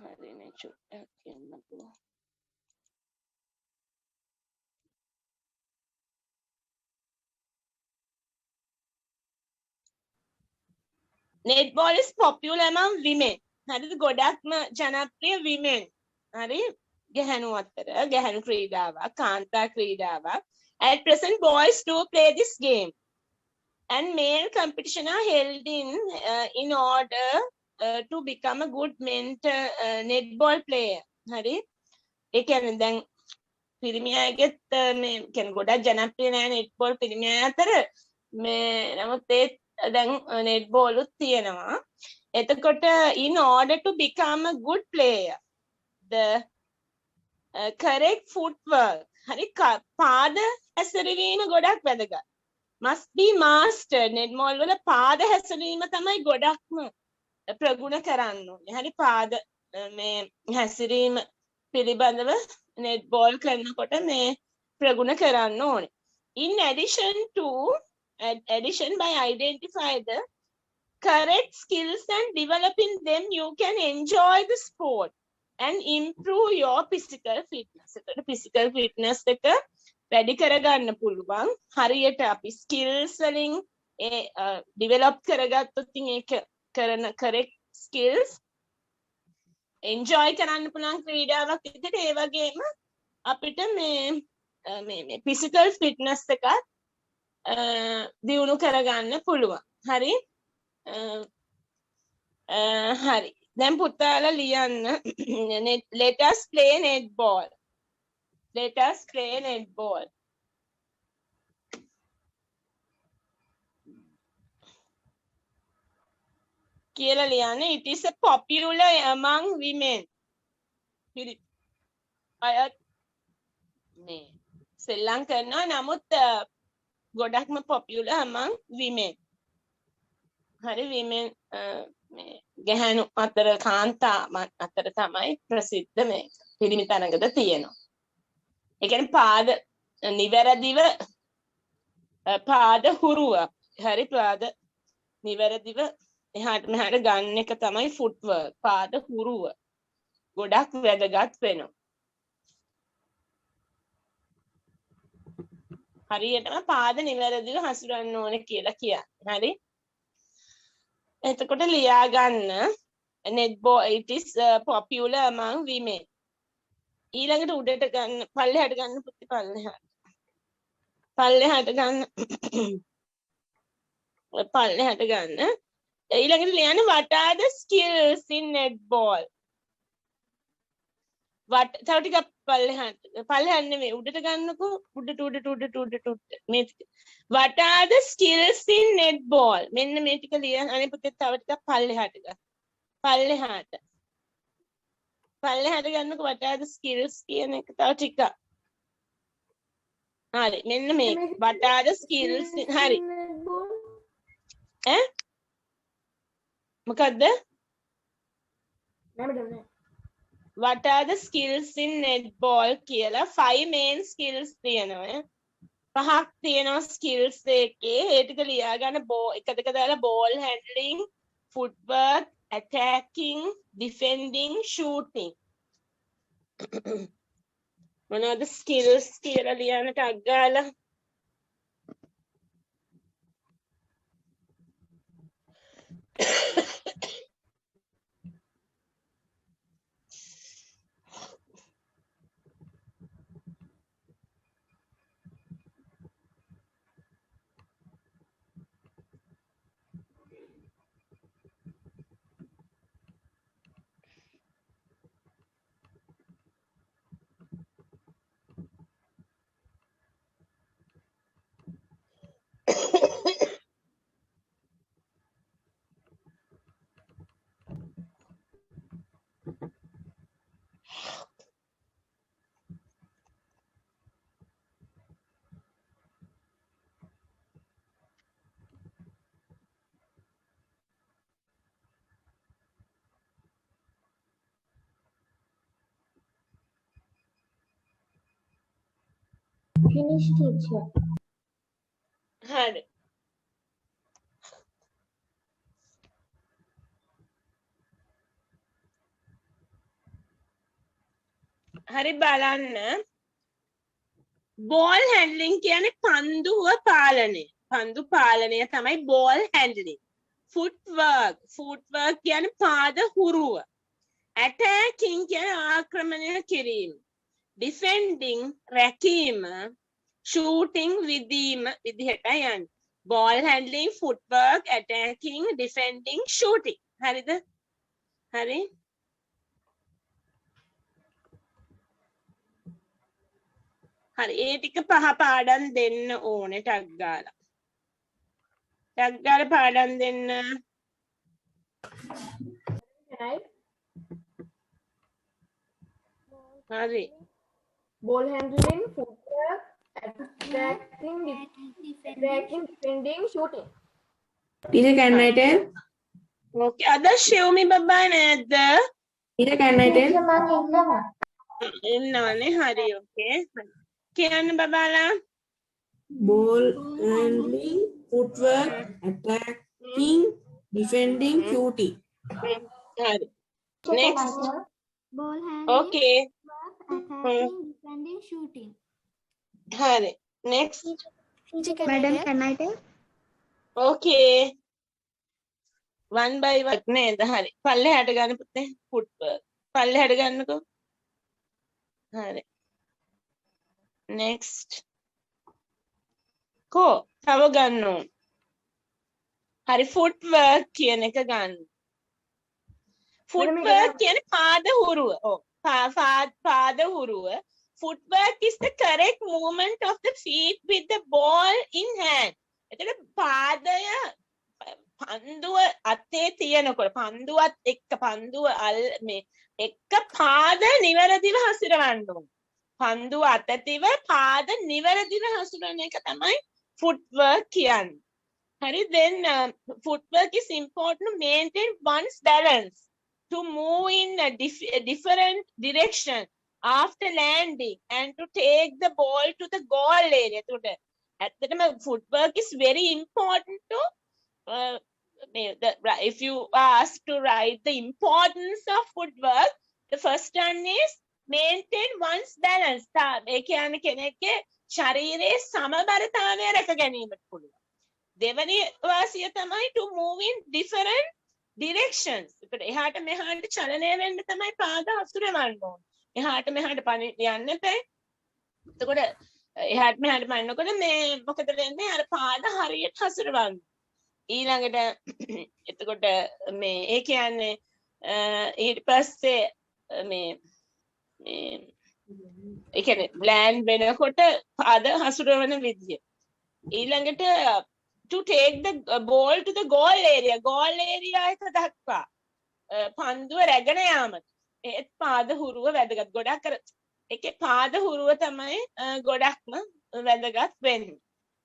හරිනේ චුට්ටක් කියන්නකෝ. netball is popular among women. හරිද? ගොඩක්ම ජනප්‍රිය women. හරි? ගැහැණු අතර ගැහැණු ක්‍රීඩාවක්, කාන්තා ක්‍රීඩාවක්. At present boys do play this game. And male competition are held in order to become a good netball player. හරි? ඒ කියන්නේ දැන් පිරිමි අයගෙත් මේ කියන්නේ ගොඩක් ජනප්‍රිය නෑ netball පිරිමි අය අතර. මේ නමුත් ඒ දැන් netball උත් තියෙනවා. එතකොට in order to become a good player the correct footwork හරි පාද හැසිරවීම ගොඩක් වැදගත්. must be mastered. netball වල පාද හැසිරීම තමයි ගොඩක්ම ප්‍රගුණ කරන්න ඕනේ. හරි පාද මේ හැසිරීම පිළිබඳව netball කරනකොට මේ ප්‍රගුණ කරන්න ඕනේ. In addition by identify the correct skills and developing them you can enjoy the sport and improve your physical fitness. එතකොට physical fitness එක වැඩි කරගන්න පුළුවන්. හරියට අපි skills වලින් develop කරගත්තොත් ඒක කරන correct skills enjoy කරන්න පුළුවන් ක්‍රීඩාවක් විදිහට ඒ වගේම අපිට මේ physical fitness එක දියුණු කරගන්න පුළුවන්. හරි? හරි. දැන් පුතාලා ලියන්න let us play netball. Let us play netball. කියලා ලියන්න. It is a popular among women. අයත් මේ සෙල්ලම් කරනවා නමුත් ගොඩක්ම popular among women. හරි women මේ ගැහැණු අතර කාන්තා අතර තමයි ප්‍රසිද්ධ මේ පිරිමි තරඟද තියෙනවා. ඒ කියන්නේ පාද නිවැරදිව පාද හුරුව හරි පාද නිවැරදිව එහාට මෙහාට ගන්න එක තමයි ෆුට්වර්ක්. පාද හුරුව ගොඩක් වැදගත් වෙනවා. හරියටම පාද නිවැරදිව හසුරවන්න ඕනේ කියලා කියන්නේ. හරි? එතකොට ලියා ගන්න netball it is popular among women. ඊළඟට උඩට ගන්න පල්ලෙහාට ගන්න පුතේ පල්ලෙහාට ගන්න පල්ලෙහාට ගන්න. ඊළඟට ලියන්න what are the skills in netball? තව ටිකක් පල්ලෙහාට නෙමෙයි උඩට ගන්නකෝ උඩට මේ what are the skills in netball? මෙන්න මේ ටික ලියන්න. අනේ පුතේ තව ටිකක් පල්ලෙහාට ගන්න. පල්ලෙහාට ගන්නකෝ what are the skills කියන එක තව ටිකක්. හරි මෙන්න මේ what are the skills හරි. මොකද්ද? What are the skills in netball කියලා 5 main skills තියෙනවා. පහක් තියෙනවා skills එකේ. ඒ ටික ලියා ගන්න එක දෙක දාලා ball handling, footwork, attacking, defending, shooting. මොනවද skills කියලා ලියන්න ටක් ගාලා. Finish teacher. හරි. හරි බලන්න. ball handling කියන්නේ පන්දුව පාලනය. පන්දු පාලනය තමයි ball handling. footwork කියන්නේ පාද හුරුව. attacking කියන්නේ ආක්‍රමණය කිරීම. defending රැකීම. shooting විදීම විදිහටයි යන්නේ. ball handling, footwork, attacking, defending, shooting. හරිද? හරි. හරි ඒ ටික පහ පාඩම් දෙන්න ඕනේ ටක් ගාලා. ටක් ගාලා පාඩම් දෙන්න. හරි. Ball handling, footwork, attacking, defending, shooting. Teacher, can I tell? Okay. Ada Shivmi Baba නේද? Teacher, can I tell? ඉන්නවනේ. හරි. Okay. කියන්න බබාලා. Ball handling, footwork, attacking, defending, shooting. හරි. Next. Ball handling, Okay. attacking, defending, shooting. හරි. Next. Madam, can I tell? Okay. One by one නේද? හරි. පල්ලෙහාට ගන්න පුතේ. Footwork. පල්ලෙහාට ගන්නකෝ. හරි. Next. කෝ තව ගන්න ඕන. හරි footwork කියන එක ගන්න. Footwork කියන්නේ පාද හුරුව. ඔව්. පාද හුරුව. Footwork is the correct movement of the feet with the ball in hand. එතකොට පාදය පන්දුව අතේ තියනකොට පන්දුවත් එක්ක පන්දුව මේ එක්ක පාද නිවැරදිව හසුරවන්න ඕන. පන්දුව අතතිව පාද නිවැරදිව හසුරවන එක තමයි footwork කියන්නේ. හරි. Then footwork is important to maintain one's balance, to move in a different direction after landing and to take the ball to the goal area. ඇත්තටම footwork is very important to if you ask to write the importance of footwork, the first one is maintain one's balance. ඒ කියන්නේ කෙනෙක්ගේ ශරීරයේ සමබරතාවය රැක ගැනීමට පුළුවන්. දෙවැනි වාසිය තමයි to move in different directions. ඒකට එහාට මෙහාට චලනය වෙන්න තමයි පාද හසුරවන්න ඕනේ. එහාට මෙහාට යන්න එපා. එතකොට එහාට මෙහාට පනිනකොට මේ මොකද වෙන්නේ? අර පාද හරියට හසුරවන්න. ඊළඟට එතකොට මේ ඒ කියන්නේ ඊට පස්සේ මේ ඒ කියන්නේ land වෙනකොට පාද හසුරවන විදිය. ඊළඟට to take the ball to the goal area. Goal area එක දක්වා පන්දුව රැගෙන යාමට. ඒත් පාද හුරුව වැදගත්. ගොඩක් අර ඒකේ පාද හුරුව තමයි ගොඩක්ම වැදගත් වෙන්නේ.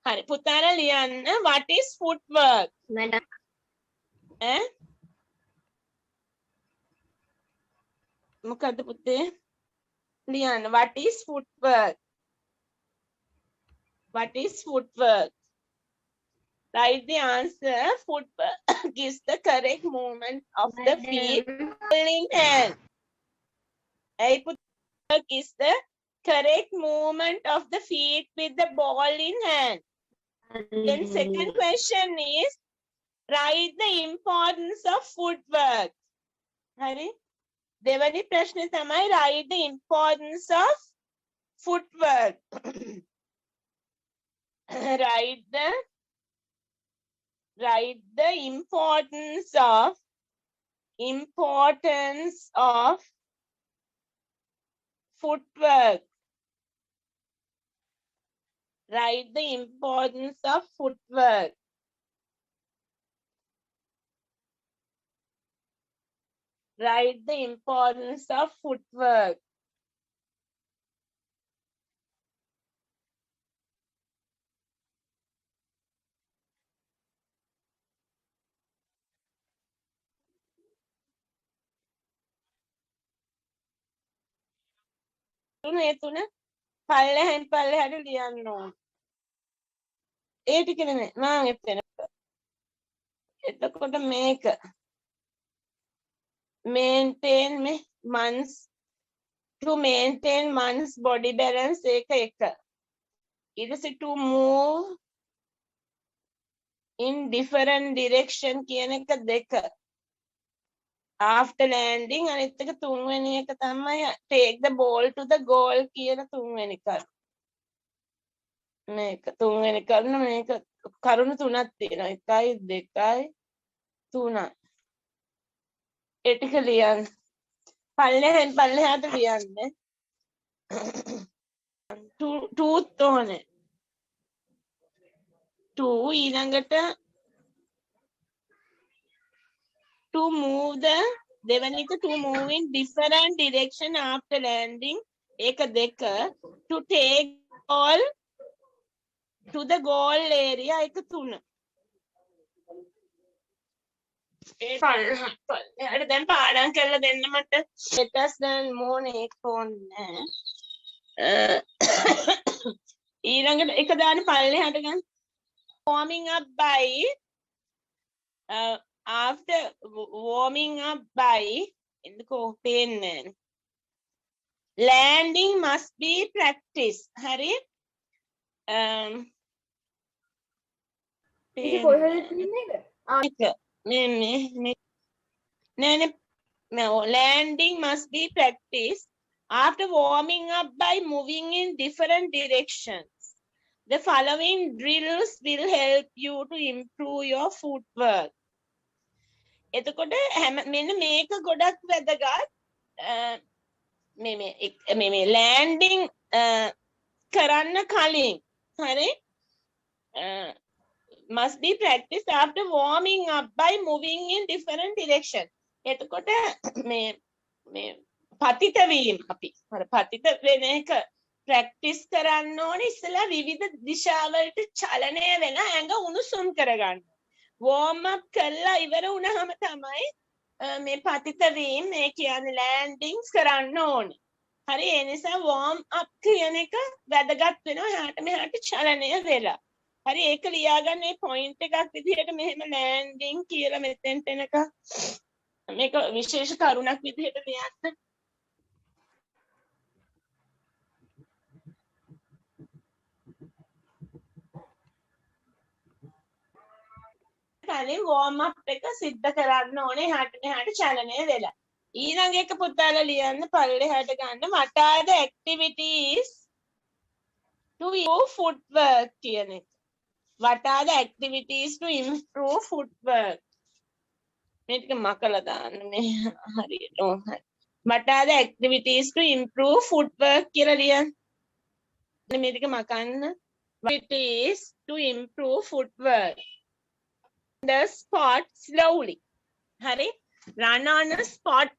හරි. පුතාලා ලියන්න what is footwork? Madam. මොකද්ද පුතේ? ලියන්න what is footwork? What is footwork? Write the answer. Footwork is the correct movement of the feet in hand. Footwork is the correct movement of the feet with the ball in hand. Then second question is write the importance of footwork. Hari? Devani prashna tamai write the importance of footwork. write the importance of footwork. Write the importance of footwork. Write the importance of footwork. මේ තුන පල්ලෙහෙන් පල්ලෙහාට ලියන්න ඕන. ඒ ටික නෙමෙයි මම එතන. එතකොට මේක maintain one's to maintain one's body balance එක එක. ඊට පස්සේ to move in different direction කියන එක දෙක. After landing අනිත් එක තුන්වෙනි එක තමයි take the ball to the goal කියන තුන්වෙනි කරුණ. මේක තුන්වෙනි කරුණ මේක කරුණු තුනක් තියෙනවා 1 2 3. ඒ ටික ලියන්න. පල්ලෙහාට ලියන්න. tooth ඕනේ. ඊළඟට to move the දෙවෙනි එක to move in different direction after landing ඒක දෙක. to take all to the goal area එක 3. ඒ පල්ලෙහාට දැන් පාඩම් කරලා දෙන්න මට. letters දැන් මොනේ ඒක ඕනේ. ඊළඟට එක දාන්න පල්ලෙහාට ගන්න. warming up by after warming up by ఎందుకో pen landing must be practiced. හරි ඉතින් කොහෙද තියෙන්නේ? landing must be practiced after warming up by moving in different directions. The following drills will help you to improve your footwork. එතකොට මෙන්න මේක ගොඩක් වැදගත්. මේ landing කරන්න කලින් හරි must be practiced after warming up by moving in different direction. එතකොට මේ පතිත වීම අපි පතිත වෙන එක ප්‍රැක්ටිස් කරන්න ඕනේ ඉස්සලා විවිධ දිශාවලට චලනය වෙලා ඇඟ උණුසුම් කරගන්න. warm up කරලා ඉවර වුණාම තමයි මේ පතිත වීම මේ කියන්නේ landings කරන්න ඕනේ. හරි ඒ නිසා warm up කියන එක වැදගත් වෙනවා එහාට මෙහාට චලනය වෙලා. හරි ඒක ලියාගන්න මේ point එකක් විදිහට මෙහෙම landing කියලා මෙතෙන්ට එනක මේක විශේෂ කරුණක් විදිහට ලියන්න. කලින් warm up එක සිද්ධ කරන්න ඕනේ එහාට මෙහාට චලනය වෙලා. ඊළඟ එක පුතාලා ලියන්න පල්ලෙහාට ගන්න what are the activities to improve footwork කියන එක. What are the activities to improve footwork? මේක මකලා දාන්න මේ හරියට. What are the activities to improve footwork කියලා ලියන්න. මේක මකන්න. Activities to improve footwork. The spot slowly. Hurry, run on a spot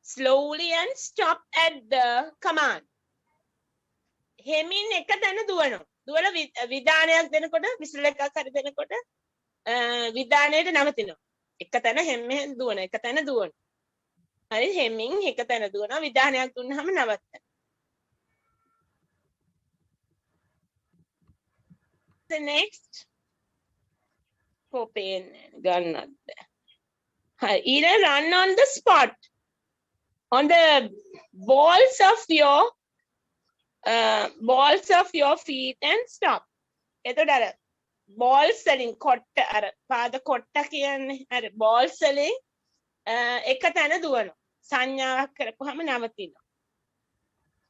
slowly and stop at the command. හෙමින් එක තැන දුවනවා. දුවලා විධානයක් දෙනකොට විසිල් එකක් හරි දෙනකොට විධානයට නවතිනවා. එක තැන හැම්මෙන් දුවන එක තැන දුවන. හරි හෙමින් එක තැන දුවනවා විධානයක් දුන්නාම නවත්තන. The next pen ගන්නත් හරි ඊළ run on the spot on the balls of your feet and stop. එතකොට අර balls වලින් කොට්ට අර පාද කොට්ට කියන්නේ අර balls වලින් එක තැන දුවනවා. සංඥාවක් කරපුවාම නවතිනවා.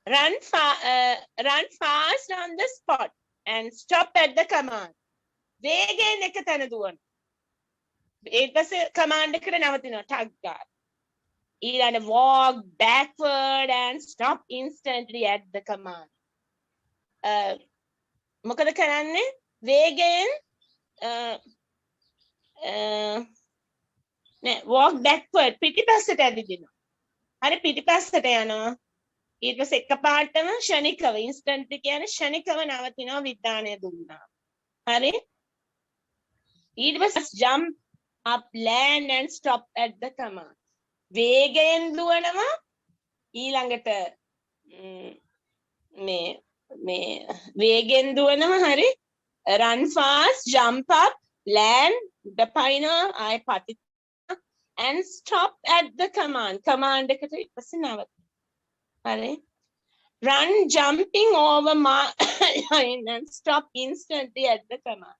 Run fast on the spot and stop at the command. වේගයෙන් එක තැන දුවන. ඊට පස්සේ කමාන්ඩ් එකට නවතිනවා ටග් ගාලා. ඊළඟ walk backward and stop instantly at the command. මොකද කරන්නේ? වේගයෙන් walk backward පිටිපස්සට ඇවිදිනවා. හරි පිටිපස්සට යනවා. ඊට පස්සේ එකපාරටම ෂණිකව instantly කියන්නේ ෂණිකව නවතිනවා විධානය දුන්නා. හරි ඊට පස්සේ jump up land and stop at the command. වේගයෙන් දුවනවා ඊළඟට මේ වේගෙන් දුවනවා හරි run fast jump up land දපයිනවා ආය පතිත and stop at the command එකට ඊපස්සේ නවතිනවා. හරි run jumping over mark line and stop instantly at the command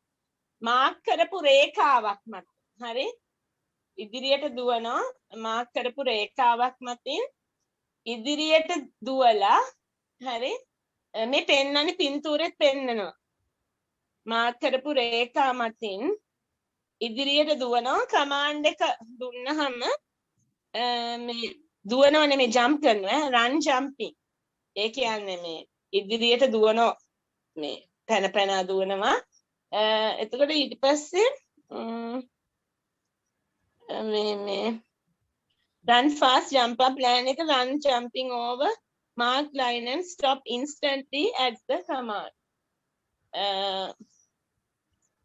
mark කරපු රේඛාවක් මත හරි ඉදිරියට දුවනවා mark කරපු රේඛාවක් මතින් ඉදිරියට දුවලා හරි මේ පෙන්නන්නේ පින්තූරෙත් පෙන්නනවා mark කරපු රේඛා මතින් ඉදිරියට දුවනවා කමාන්ඩ් එක දුන්නහම මේ දුවනව නෙමෙයි ජම්ප් කරනවා run jumping ඒ කියන්නේ මේ ඉදිරියට දුවනවා මේ පැන පැන දුවනවා එතකොට ඊට පස්සේ මේ run fast jump up plan එක run jumping over mark line and stop instantly at the command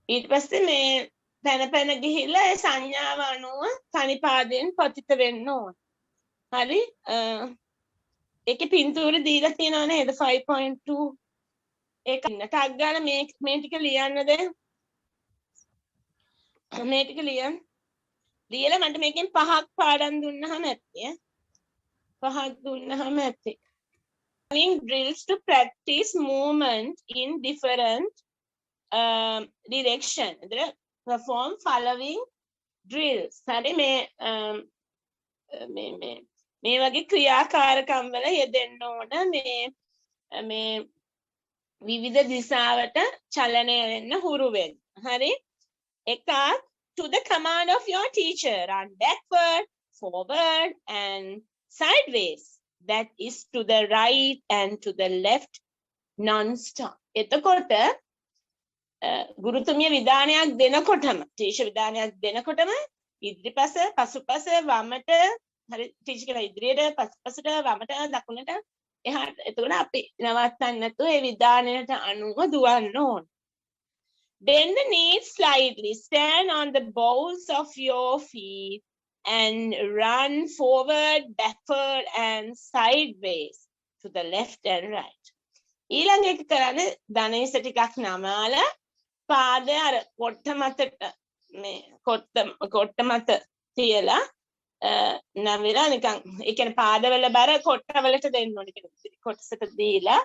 ඊට පස්සේ මේ පැන පැන ගිහිල්ලා ඒ සංඥාව අනුව තනි පාදයෙන් පතිත වෙන්න ඕන හරි ඒකේ පින්තූර දීලා තියෙනව නේද 5.2 ඒක ඉන්න ටග් ගාලා මේ ටික ලියන්නද මේ ටික ලියලා මට මේකෙන් 5ක් පාඩම් දුන්නාම ඇත්තේ 5ක් දුන්නාම ඇත්තේ drills to practice movement in different direction perform following drills හරි මේ වගේ ක්‍රියාකාරකම් වල යෙදෙන්න ඕන මේ විවිධ දිශාවට චලනය වෙන්න හුරු වෙන්න හරි එකක් to the command of your teacher run backward forward and sideways that is to the right and to the left non-stop එතකොට ගුරුතුමිය විධානයක් දෙනකොටම ටීචර් විධානයක් දෙනකොටම ඉදිරිපස පසුපස වමට හරි ටීචර් කියලා ඉදිරියට පසුපසට වමට දකුණට එහාට එතකොට අපි නවත්තන්න නැතුව ඒ විධානයට අනුව දුවන්න ඕන bend the knees slightly stand on the balls of your feet and run forward backward and sideways to the left and right ඊළඟ එක කරන්නේ ධනේශ ටිකක් නමාලා පාදය අර කොට්ට මතට මේ කොට්ට මත තියලා නමිලා නිකන් ඒ කියන්නේ පාදවල බර කොට්ටවලට දෙන්න ඕනේ කියලා කොටසට දීලා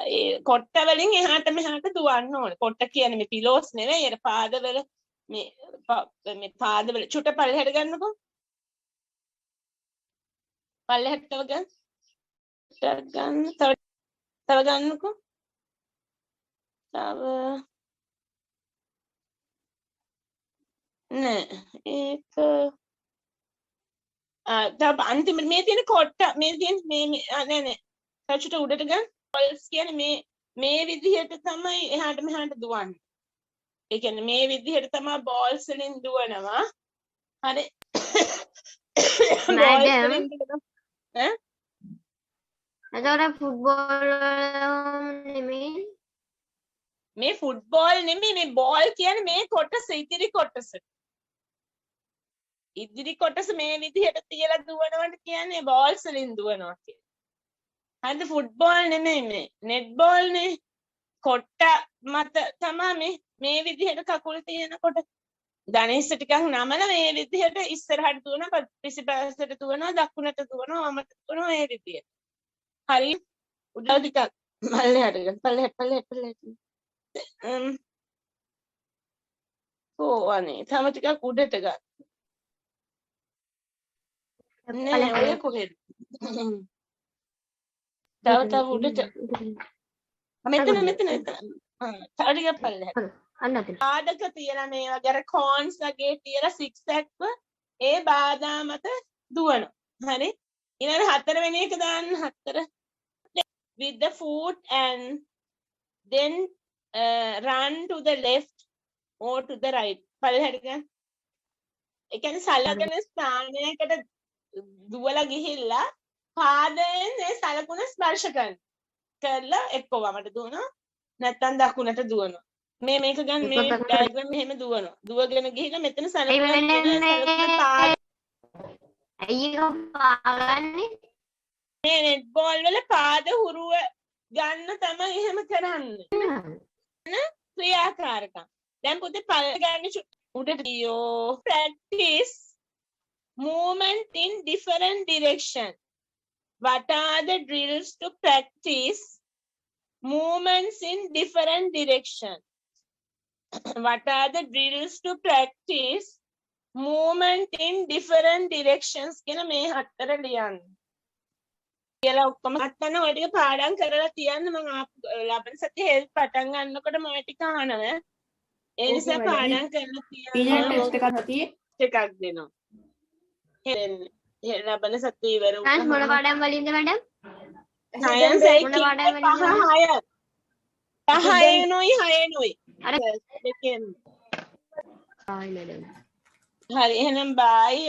ඒ කොට්ට වලින් එහාට මෙහාට දුවන්න ඕනේ කොට්ට කියන්නේ මේ පිලෝස් නෙවෙයි අර පාදවල මේ පාදවල චුට පල්ලෙහාට ගන්නකො පල්ලෙහාට තව ගන්නකො තව නෑ ඒක තව අන්තිමට මේ තියෙන කොට්ට මේ තියෙන මේ නෑ තවචුට උඩට ගන්න පල්ස් කියන්නේ මේ විදිහට තමයි එහාට මෙහාට දුවන්නේ ඒ කියන්නේ මේ විදිහට තමයි බෝල්ස් වලින් දුවනවා හරි මැඩම් එතකොට ෆුට්බෝල් නෙමෙයි මේ ෆුට්බෝල් නෙමෙයි මේ බෝල් කියන්නේ මේ කොටස ඉදිරි කොටස මේ විදිහට තියලා දුවනවට කියන්නේ බෝල්ස් වලින් දුවනවා කියන්නේ. හරිද ෆුට්බෝල් නෙමෙයි මේ නෙට් බෝල් නේ කොට්ට මත තමයි මේ විදිහට කකුල් තියෙනකොට ධනේශ ටිකක් නමලා මේ විදිහට ඉස්සරහට දුවනවා පිටිපස්සට දුවනවා දකුණට දුවනවා වමට දුවනවා මේ විදිහට. හරි උඩ ටිකක් පල්ලෙහාට ගන්න පල්ලෙහාට අනේ තම ටිකක් උඩට ගන්න නෑ ඔය කොහෙද තව උඩට මෙතන තව ටිකක් පල්ලෙහාට ආදක තියලා මේ වගේ අර කෝන්ස් වගේ තියලා සික්සැක්ව ඒ බාධා මත දුවනවා හරි ඊළඟ හතරවෙනි එක දාන්න හතර with the foot and then run to the left or to the right පල්ලෙහාට ගන්න ඒ කියන්නේ සලකන ස්ථානයකට දුවලා ගිහිල්ලා පාදයෙන් ඒ සලකුණ ස්පර්ශ කරලා එක්ක වමට දුවනවා නැත්නම් දකුණට දුවනවා මේක ගන්න මේ ඩයග්‍රෑම් මෙහෙම දුවගෙන ගිහිල්ලා මෙතන සලකුණ අයියෝ පාගන්නේ මේ නෙට් බෝල් වල පාද හුරුව ගන්න තමයි එහෙම කරන්නේ ක්‍රියාකාරකම් දැන් පුතේ පල්ල ගන්න උඩට practice movement in different direction What are the drills to practice movements in different directions? What are the drills to practice movement in different directions? කියන මේ හතර ලියන්න. කියලා ඔක්කොම අත්තන ඔය ටික පාඩම් කරලා තියන්න මම ලබන සතියේ හෙල්ප් පටන් ගන්නකොට මම ටික අහනවා. ඒ නිසා පාඩම් කරලා ටීචර් තියන්න ටෙස්ට් එකක් සතියේ එකක් දෙනවා. ලබන සතියේ ඉවර සයන්ස් මොන පාඩම් වලින්ද මැඩම්? සයන්ස් මොන පාඩම් වලින්ද? පහයනොයි හයනොයි අර දෙකෙන් ආයි මැඩම්. හරි එහෙනම් බයි